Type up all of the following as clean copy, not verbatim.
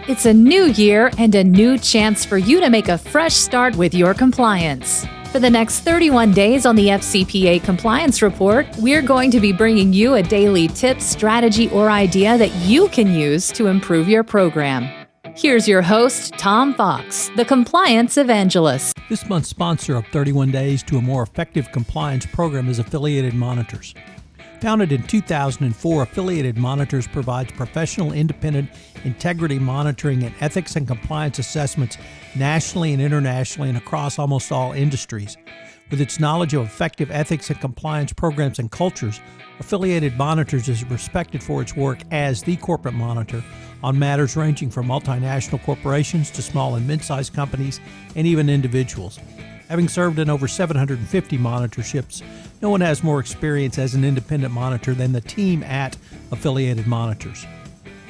It's a new year and a new chance for you to make a fresh start with your compliance. For the next 31 days on the FCPA Compliance Report, we're going to be bringing you a daily tip, strategy, or idea that you can use to improve your program. Here's your host, Tom Fox, the Compliance Evangelist. This month's sponsor of 31 Days to a More Effective Compliance Program is Affiliated Monitors. Founded in 2004, Affiliated Monitors provides professional, independent integrity monitoring and ethics and compliance assessments nationally and internationally and across almost all industries. With its knowledge of effective ethics and compliance programs and cultures, Affiliated Monitors is respected for its work as the corporate monitor on matters ranging from multinational corporations to small and mid-sized companies and even individuals. Having served in over 750 monitorships, no one has more experience as an independent monitor than the team at Affiliated Monitors.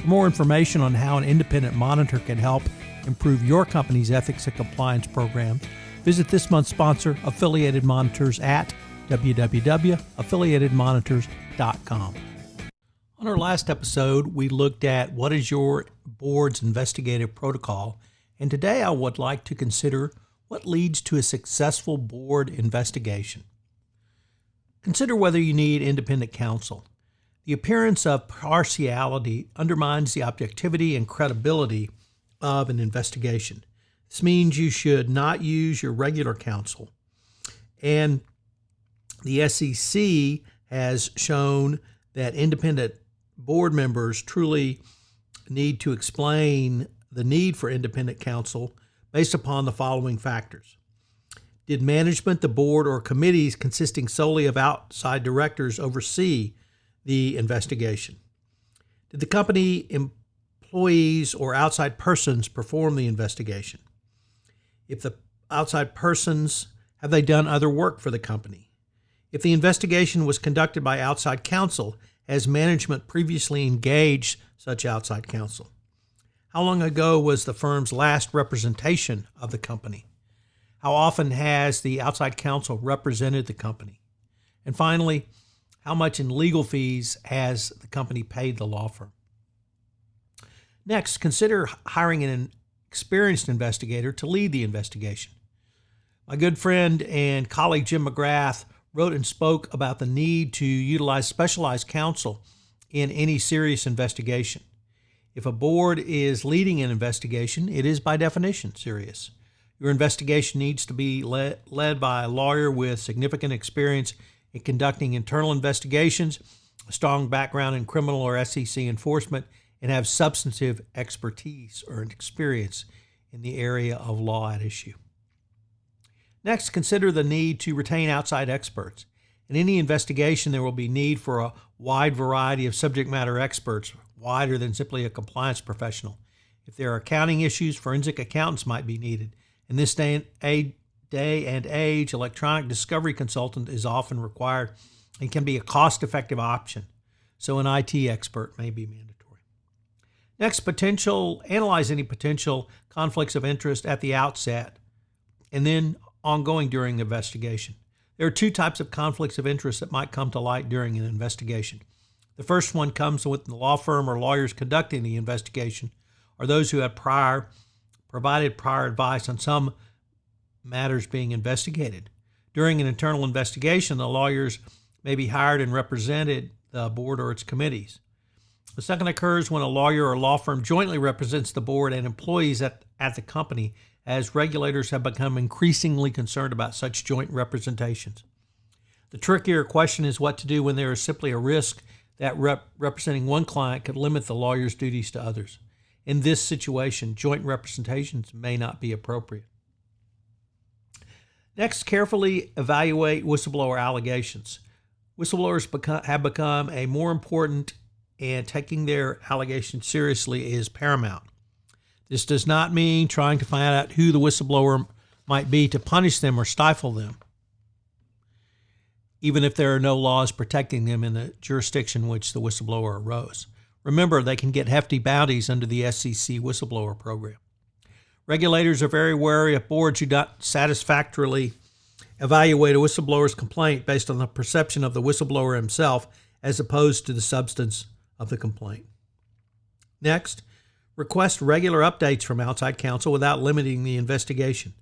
For more information on how an independent monitor can help improve your company's ethics and compliance program, visit this month's sponsor, Affiliated Monitors, at www.affiliatedmonitors.com. On our last episode, we looked at what is your board's investigative protocol, and today I would like to consider what leads to a successful board investigation. Consider whether you need independent counsel. The appearance of partiality undermines the objectivity and credibility of an investigation. This means you should not use your regular counsel. And the SEC has shown that independent board members truly need to explain the need for independent counsel based upon the following factors. Did management, the board, or committees consisting solely of outside directors oversee the investigation? Did the company employees or outside persons perform the investigation? If the outside persons, have they done other work for the company? If the investigation was conducted by outside counsel, has management previously engaged such outside counsel? How long ago was the firm's last representation of the company? How often has the outside counsel represented the company? And finally, how much in legal fees has the company paid the law firm? Next, consider hiring an experienced investigator to lead the investigation. My good friend and colleague Jim McGrath wrote and spoke about the need to utilize specialized counsel in any serious investigation. If a board is leading an investigation, it is by definition serious. Your investigation needs to be led by a lawyer with significant experience in conducting internal investigations, a strong background in criminal or SEC enforcement, and have substantive expertise or experience in the area of law at issue. Next, consider the need to retain outside experts. In any investigation, there will be need for a wide variety of subject matter experts, wider than simply a compliance professional. If there are accounting issues, forensic accountants might be needed. In this day and age, electronic discovery consultant is often required and can be a cost-effective option, so an IT expert may be mandatory. Next, analyze any potential conflicts of interest at the outset and then ongoing during the investigation. There are two types of conflicts of interest that might come to light during an investigation. The first one comes with the law firm or lawyers conducting the investigation, or those who have provided prior advice on some matters being investigated. During an internal investigation, the lawyers may be hired and represented the board or its committees. The second occurs when a lawyer or law firm jointly represents the board and employees at the company, as regulators have become increasingly concerned about such joint representations. The trickier question is what to do when there is simply a risk that representing one client could limit the lawyer's duties to others. In this situation, joint representations may not be appropriate. Next, carefully evaluate whistleblower allegations. Whistleblowers have become a more important, and taking their allegations seriously is paramount. This does not mean trying to find out who the whistleblower might be to punish them or stifle them, even if there are no laws protecting them in the jurisdiction in which the whistleblower arose. Remember, they can get hefty bounties under the SEC whistleblower program. Regulators are very wary of boards who don't satisfactorily evaluate a whistleblower's complaint based on the perception of the whistleblower himself as opposed to the substance of the complaint. Next, Request regular updates from outside counsel without limiting the investigation.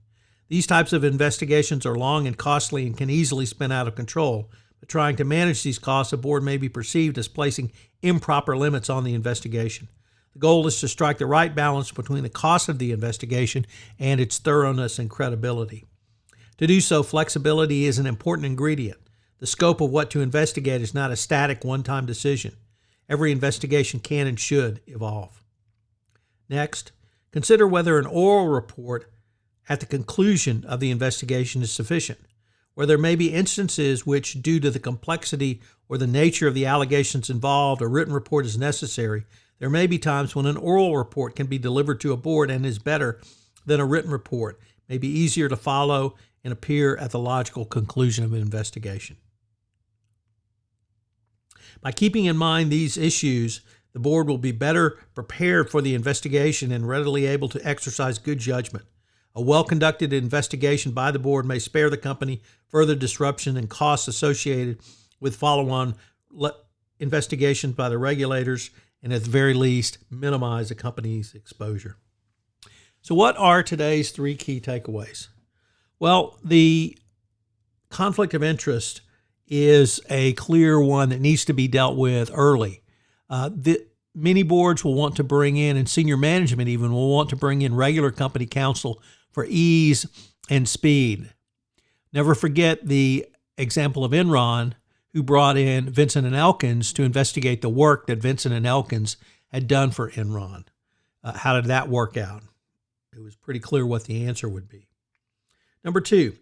These types of investigations are long and costly and can easily spin out of control, but trying to manage these costs, a board may be perceived as placing improper limits on the investigation. The goal is to strike the right balance between the cost of the investigation and its thoroughness and credibility. To do so, flexibility is an important ingredient. The scope of what to investigate is not a static one-time decision. Every investigation can and should evolve. Next, consider whether an oral report at the conclusion of the investigation is sufficient. Where there may be instances which, due to the complexity or the nature of the allegations involved, a written report is necessary, there may be times when an oral report can be delivered to a board and is better than a written report, may be easier to follow, and appear at the logical conclusion of an investigation. By keeping in mind these issues, the board will be better prepared for the investigation and readily able to exercise good judgment. A well-conducted investigation by the board may spare the company further disruption and costs associated with follow-on investigations by the regulators, and at the very least, minimize the company's exposure. So what are today's 3 key takeaways? Well, the conflict of interest is a clear one that needs to be dealt with early. Many boards will want to bring in, and senior management even will want to bring in regular company counsel for ease and speed. Never forget the example of Enron, who brought in Vincent and Elkins to investigate the work that Vincent and Elkins had done for Enron. How did that work out? It was pretty clear what the answer would be. Number 2,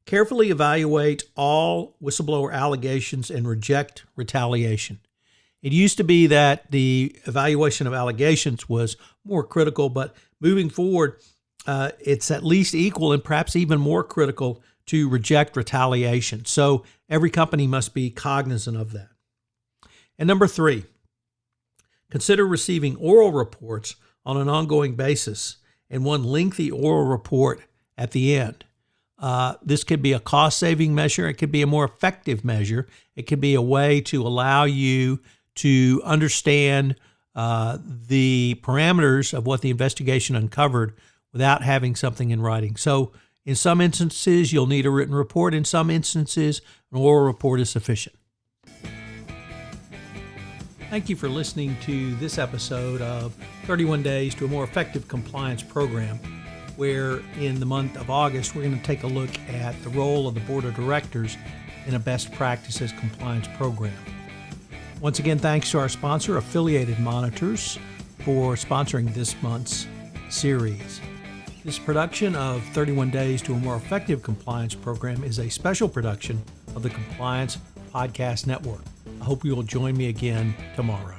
carefully evaluate all whistleblower allegations and reject retaliation. It used to be that the evaluation of allegations was more critical, but moving forward, it's at least equal and perhaps even more critical to reject retaliation. So every company must be cognizant of that. And number 3, consider receiving oral reports on an ongoing basis and one lengthy oral report at the end. This could be a cost-saving measure. It could be a more effective measure. It could be a way to allow you to understand the parameters of what the investigation uncovered without having something in writing. So in some instances, you'll need a written report. In some instances, an oral report is sufficient. Thank you for listening to this episode of 31 Days to a More Effective Compliance Program, where in the month of August, we're going to take a look at the role of the Board of Directors in a best practices compliance program. Once again, thanks to our sponsor, Affiliated Monitors, for sponsoring this month's series. This production of 31 Days to a More Effective Compliance Program is a special production of the Compliance Podcast Network. I hope you will join me again tomorrow.